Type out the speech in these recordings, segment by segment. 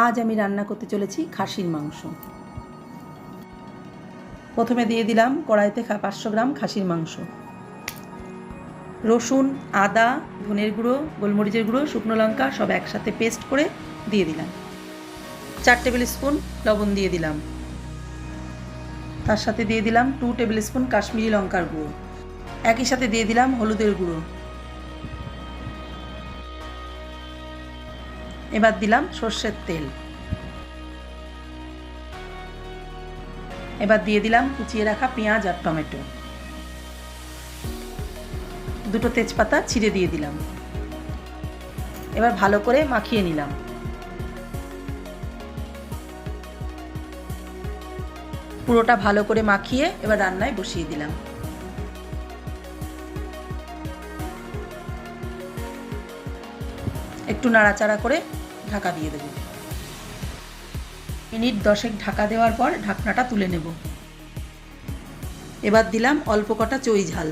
আজ আমি রান্না করতে চলেছি খাসির মাংস। প্রথমে দিয়ে দিলাম কড়াইতে 500 গ্রাম খাসির মাংস। রসুন, আদা, ধনের গুঁড়ো, গোলমরিচের গুঁড়ো, শুকনো লঙ্কা সব একসাথে পেস্ট করে দিয়ে দিলাম। 4 টেবিল স্পুন লবণ দিয়ে দিলাম। তার সাথে দিয়ে দিলাম 2 টেবিল স্পুন কাশ্মীরি লঙ্কার গুঁড়ো। একই সাথে দিয়ে দিলাম হলুদের গুঁড়ো। এবার দিলাম সর্ষের তেল। এবার দিয়ে দিলাম কুচিয়ে রাখা পেঁয়াজ আর টমেটো। 2টো তেজপাতা ছিঁড়ে দিয়ে দিলাম। এবার ভালো করে মাখিয়ে নিলাম। পুরোটা ভালো করে মাখিয়ে এবার রান্নায় বসিয়ে দিলাম। একটু নাড়াচাড়া করে ঢাকা দিয়ে দেব। মিনিট 10 ঢাকা দেওয়ার পর ঢাকনাটা তুলে নেব। এবার দিলাম অল্প কটা চই ঝাল।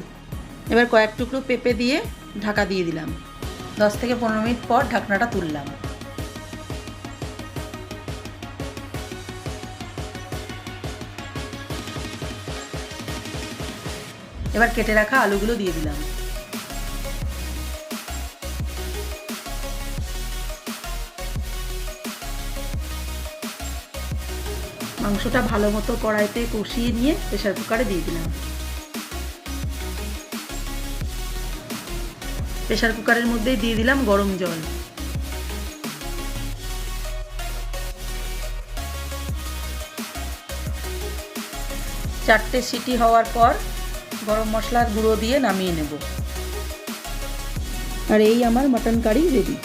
এবার কয়েক টুকরো পেঁপে দিয়ে ঢাকা দিয়ে দিলাম। 10 থেকে 15 মিনিট পর ঢাকনাটা তুললাম। এবার কেটে রাখা আলুগুলো দিয়ে দিলাম। মাংসটা ভালো মতো কড়াইতে কষিয়ে নিয়ে প্রেসার কুকারে দিয়ে দিলাম। প্রেসার কুকারের মধ্যে দিয়ে দিলাম গরম জল। চারটে সিটি হওয়ার পর গরম মশলার গুঁড়ো দিয়ে নামিয়ে নেব। আর এই আমার মাটন কারি রেডি।